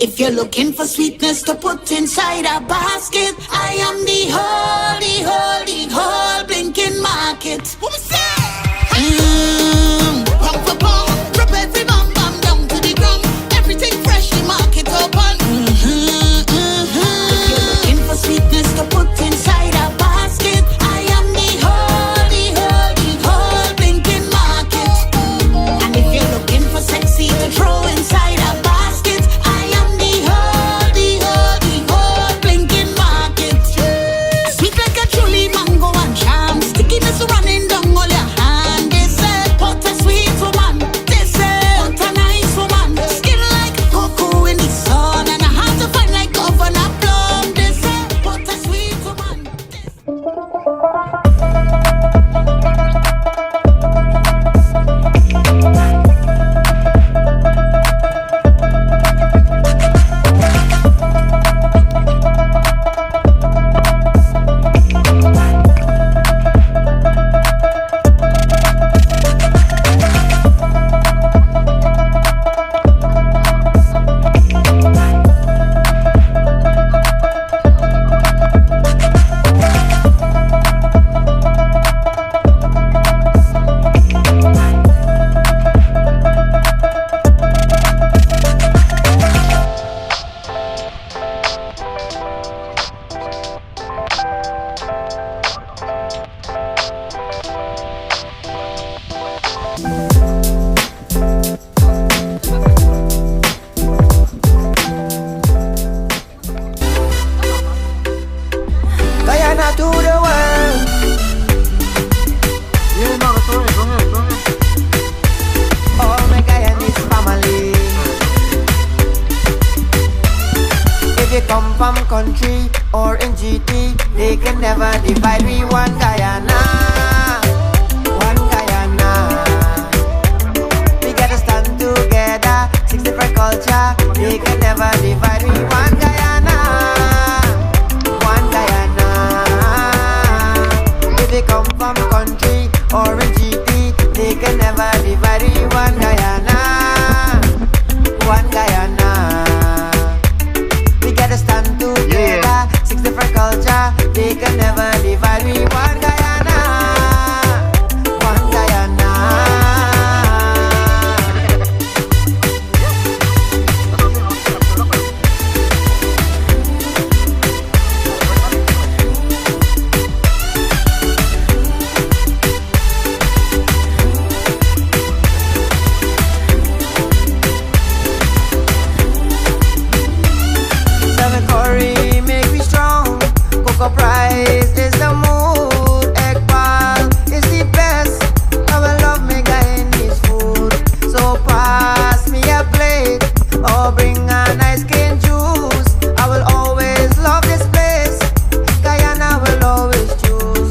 If you're looking for sweetness to put inside a basket, I am the whole blinking market. What was that? Pound for pound, drop every bam bam down to the ground. Everything freshly market open. If you're looking for sweetness to put inside a basket, I am the whole blinking market. And if you're looking for sexy to throw inside a basket, I am the whole blinking market. Sweet like a truly mango and jam, stickiness running down all your hand. They say, what a sweet woman. They say, what a nice woman. Skin like cocoa in the sun, and a heart to find like governor plum. They say, what a sweet woman. Guyana to the world. All my Guyanese family. If you come from country or in GT, they can never divide. We one Guyana, one Guyana. We gotta stand together. 6 different culture, they can never divide. We one Guyana, one Guyana. If they come from country or in GT, they can never divide. We one Guyana, one Guyana. We gotta stand together. 6 different culture, they can never divide. We one Guyana, one Guyana. Seven curry make me strong. Cocoa price is the mood. Egg ball is the best. I will love me Guyanese food. So pass me a plate or bring a nice cane juice. I will always love this place. Guyana will always choose.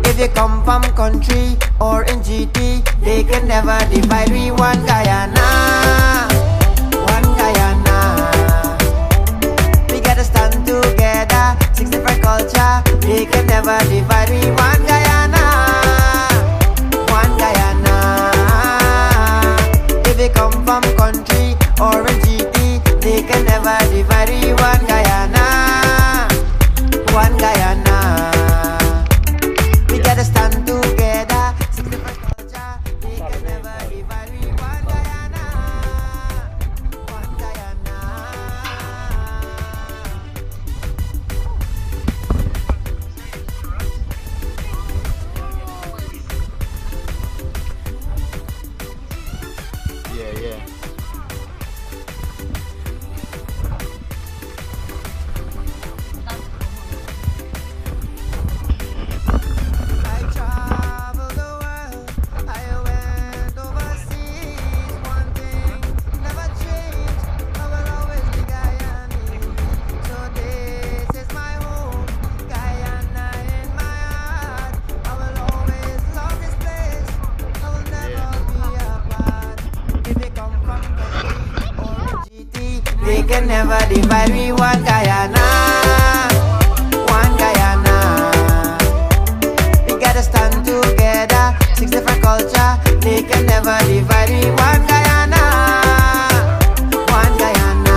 If you come from country or in GT, they can never divide. We one Guyana, one Guyana. We gotta stand together. 6 different culture, they can never divide. We one Guyana, one Guyana. If they come from country or in GT, they can never divide. We one Guyana, one Guyana. We gotta stand together. 6 different culture, they can never divide. We one Guyana, one Guyana. Yeah. I traveled the world, I went overseas. One thing never changed, I will always be Guyanese. So this is my home, Guyana in my heart. I will always love this place, I will never be apart. If they come from country or GT, they can never divide. We one Guyana, one Guyana. We gotta stand together. 6 different culture, they can never divide. We one Guyana, one Guyana.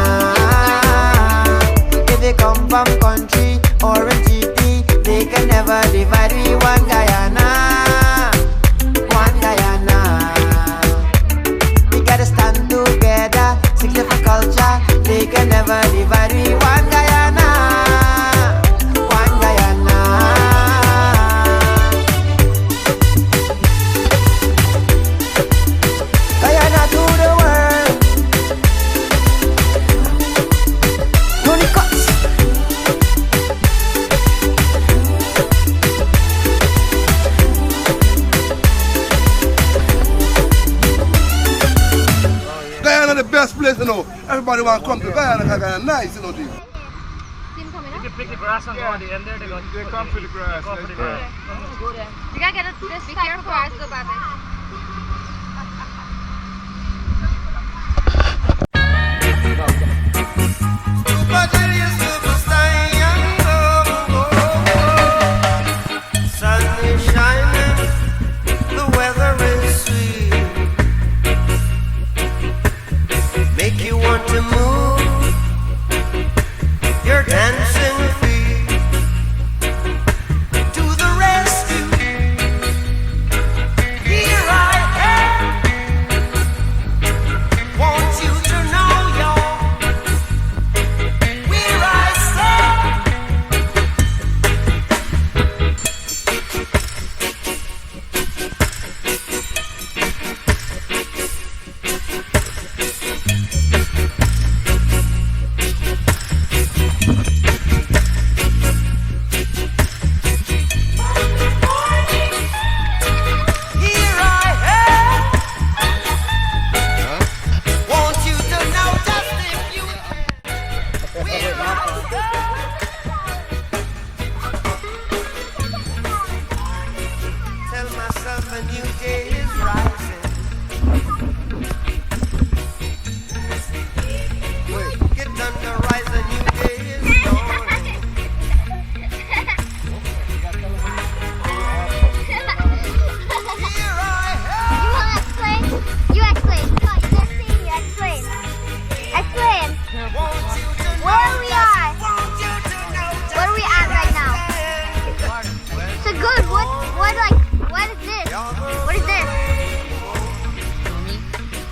everybody want to come to Guyana because Guyana nice, you know. You can pick the grass and go at the end there. They come for the grass. Go for the grass. You gotta get this be careful. Let's go back. Sun is shining, the weather is sweet. Make you want to move your dancing feet to the rescue. Here I am. Want you to know, y'all, where I stand. Here I am. Want you to know just if you can. Where I tell myself a new day is rising. Wait, get done to rise, a new day is dawning. Here I am. You explain. No, you didn't see me. Explain. Explain. Want you to know Where we are. want you to know just Where are we at right now? So good. What is this? What is this?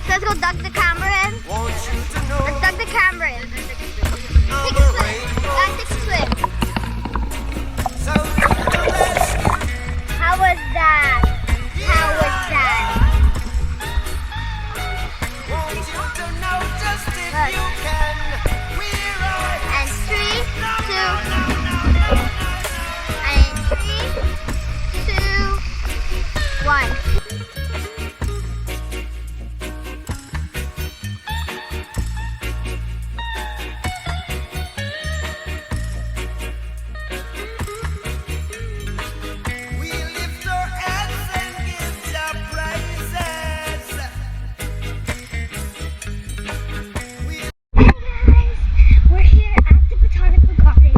So let's go duck the camera in. Want you to know Let's duck the camera in. Take a swim. Guys, take a swim. so let's How was that? How was that? want you to know just if Look. you can. Where I And 3, 2, 1. we lift our hands and give the praises. We're here at the Botanical Garden.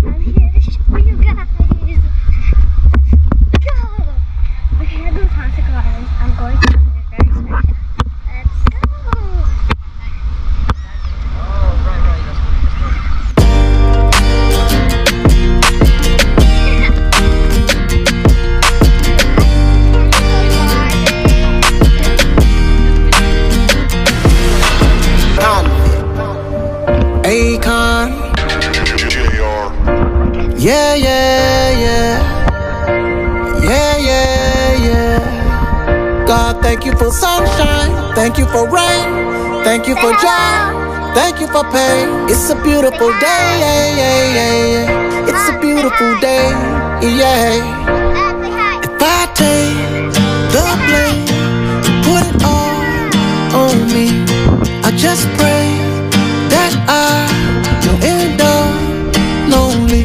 I'm here to show you guys. Let's go! We're here at the Botanical Garden. I'm going to something very special. Let's go! Akon. Yeah, yeah, yeah. Yeah, yeah, yeah. God, thank you for sunshine. Thank you for rain. Thank you for joy. Thank you for pain. It's a beautiful day. Yeah, yeah, yeah, yeah. It's a beautiful day. Yeah. If I take the blame, put it all on me. I just pray that I don't end up lonely.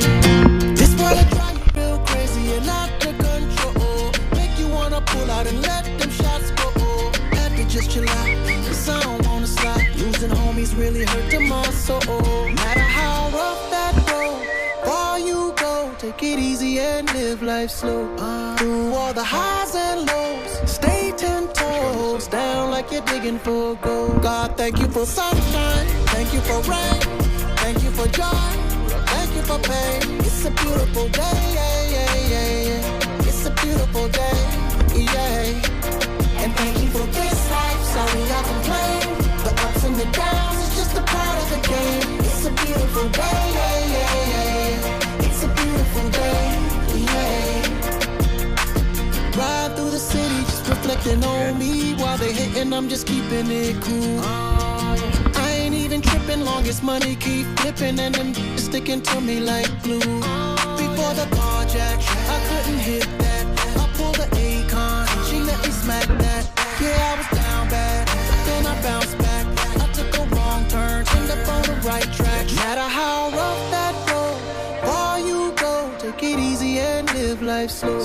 This wanna drive you real crazy and out of control. Make you wanna pull out and let them shots go. Have to just chill out, 'cause I don't wanna slide. Losing homies really hurt to my soul. No matter how rough that road, far you go, take it easy and live life slow. Through all the highs and lows, stay 10 toes down like you're digging for gold. God, thank you for sunshine, thank you for rain, thank you for joy, thank you for pain. It's a beautiful day, yeah, yeah, yeah, yeah. It's a beautiful day, yeah. And thank you for this life, sorry I complain. The ups and the downs is just a part of the game. It's a beautiful day, yeah, yeah, yeah. It's a beautiful day, yeah. Ride through the city, just reflecting on me. While they hating, I'm just keeping it cool. I ain't even tripping, long as money keep flipping and them sticking to me like glue. Before the carjack, I couldn't hit that. I pulled the Akon, she let me smack that. Yeah, I was down bad, but then I bounced back. I took a wrong turn, turned up on the right track. No matter how rough that road, far you go, take it easy and live life slow.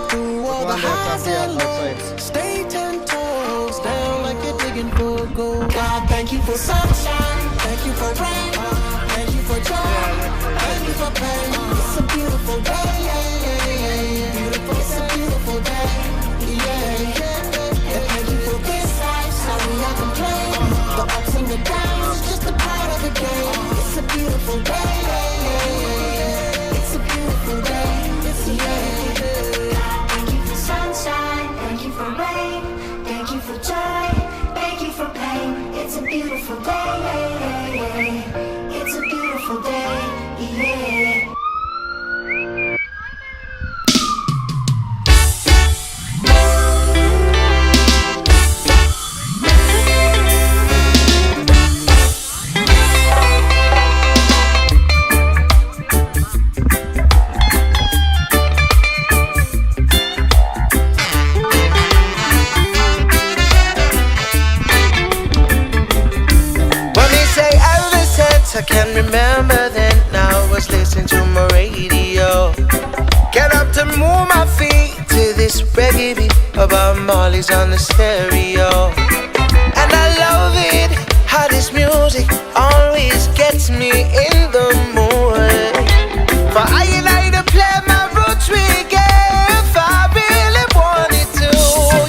Through all the highs and lows, stay 10 toes down like you're digging for gold. God, thank you for sunshine, thank you for rain, thank you for joy, thank you for pain. It's a beautiful day, beautiful, it's a beautiful day, and thank you for this life, sorry I complain. The ups and the downs, just a part of the game. It's a beautiful day, it's a beautiful day, it's a Thank you for sunshine, thank you for rain, thank you for joy, thank you for pain. It's a beautiful day, it's a beautiful day, yeah. I can remember then, now I was listening to my radio. Get up to move my feet to this reggae beat about Molly's on the stereo. And I love it, how this music always gets me in the mood. For I to play my roots reggae if I really wanted to.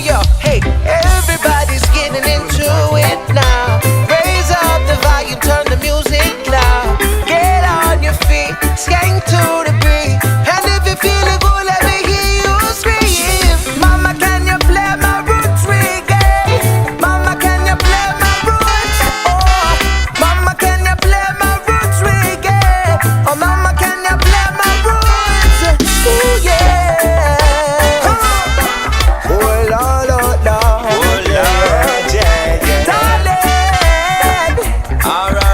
Yo, hey, everybody's getting into it now. Raise up the volume, turn the music loud. Get on your feet, skank to the beat. And if you feel it good, let me hear you scream. Mama, can you play my roots reggae? Mama, can you play my roots? Oh, mama, can you play my roots reggae? Oh, mama, can you play my roots? Ooh, yeah. Oh, Lord, Lord, Lord. Oh, Lord, yeah, yeah. Darling. Alright.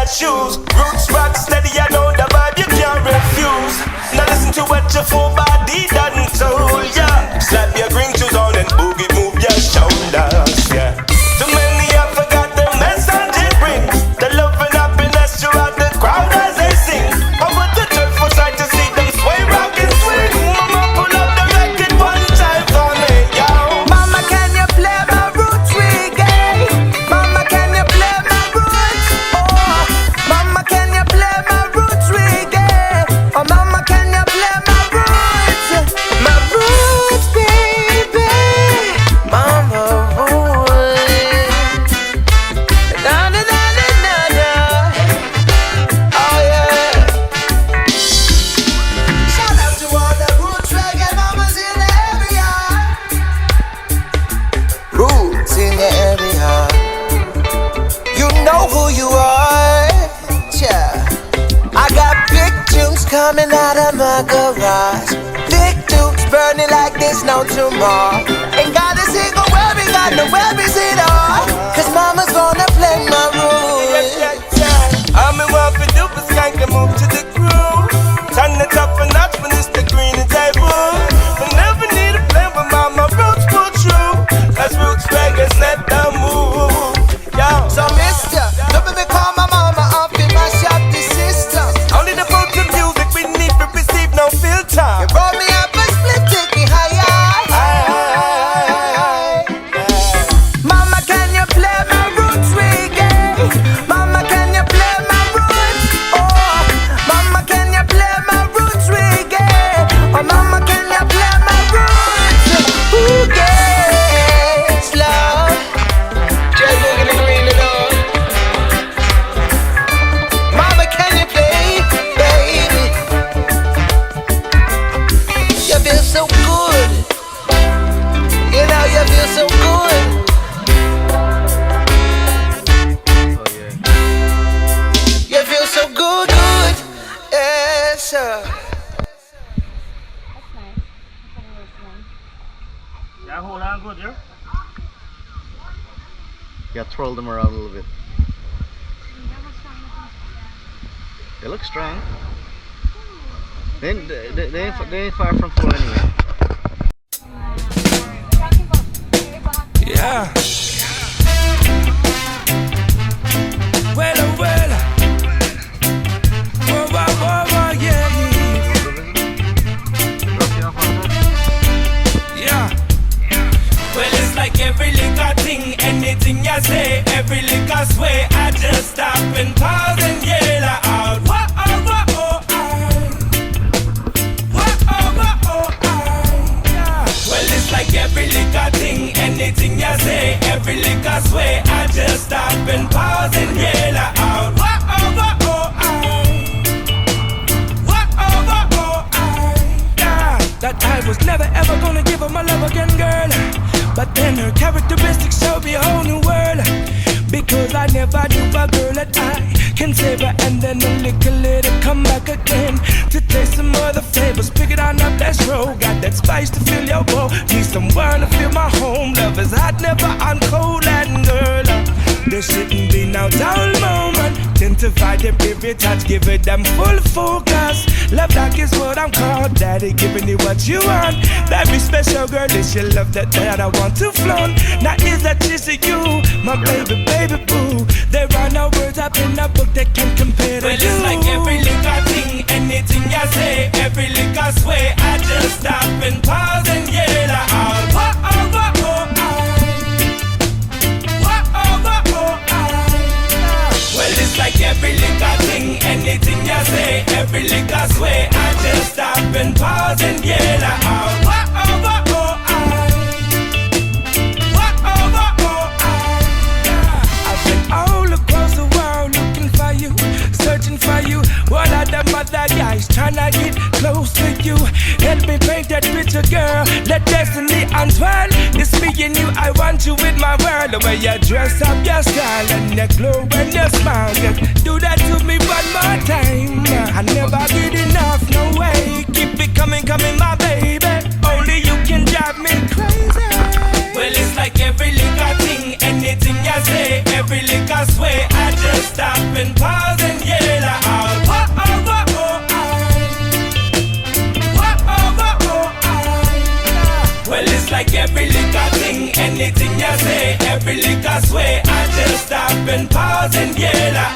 Shoes, roots rock steady, I know the vibe you can't refuse. Now listen to what your full body done told ya. Slap your green shoes on and boogie move your shoulders, yeah. Too many have forgot the message it brings. The love and happiness throughout the crowd as they sing. Over the joyful sight to see them sway, rock and swing. Mama pull up the record one time for me, yo. Mama, can you play my roots reggae? Mama, can you play my roots? Oh, mama, can you play my roots reggae? Oh, mama, can you play my roots? My roots, baby. Mama, roots. Na na na na na na. Oh yeah. Shout out to all the roots reggae mamas in the area. Roots in the area. You know who you are. Yeah. I got big tunes coming out of my garage. Big tunes burning like there's no tomorrow. Ain't got a single worry, got no worries at all. Cause mama's gonna play my rules. I'm in one for do, but skank and move to the groove. Turn it up a notch when it's the green and table. I never need a plan, but mama roots pull true. That's roots reggae, set the move. Yo, So mister, don't make me call my mama up in my shop the system. only the fruits of music we need to receive no filter. You brought me up a split, take me higher. Mama, can you play my roots reggae? Mama, can you play my roots? Oh, mama, can you play my roots reggae? Oh, mama, can you play my roots? Who gets love? Just look at the green and all. Mama, can you play, baby? You feel so good. You know you feel so good. You feel so good, good. Yes, sir. That's nice. Yeah, hold on good, yeah? Yeah, twirl them around a little bit. They look strong. They ain't far from full anyway. Talking about Yeah. Well, oh, well. Whoa, whoa, whoa, whoa, yeah, yeah. Well, it's like every little thing, anything you say, every little sway, I just stop and pause and yell out. Whoa, oh, whoa, oh, whoa, oh, whoa, oh, yeah. Well, it's like every little thing, anything you say, every little sway, I just stop and pause and yell out. Whoa, oh, whoa, oh, whoa, oh, whoa, oh, yeah. That I was never ever gonna give her my love again, girl. But then her characteristics showed me a whole new world. Because I never knew a girl that I can save her and then a little later come back again to taste some other flavors. Pick it on up, let's roll. Got that spice to fill your bowl. Need someone to fill my home. Love is hot, never on cold. And girl, there shouldn't be no dull moment. Identify the period touch, give it them full focus. Love like is what I'm called. Daddy giving you what you want. Very special girl, it's your love that I want to flaunt. Now is that just you, my baby, baby boo. There are no words up in a book that can compare to you. Well, it's like every little thing, anything you say, every little sway, I just stop and pause and yell out. Whoa, oh, whoa, oh, whoa, oh, whoa, oh, well, it's like every little thing, anything you say, every little sway, I just stop and pause and yell out. Whoa, oh, whoa, oh, all across the world looking for you, searching for you. What are them other guys trying to get close to you? Help me paint that picture, girl. Let destiny unfurl. It's me and you, I want you with my world. The way you dress up your style and your glow and your smile. Just do that to me one more time. I never get enough, no way. Keep it coming, coming, my baby. Only you can drive me crazy. Well, it's like every little thing, anything you say, every little sway, I just stop and pause and yell out. Whoa, oh, whoa, oh, whoa, oh, whoa, oh, well, it's like every little thing, anything you say, every little sway, I just stop and pause and yell out.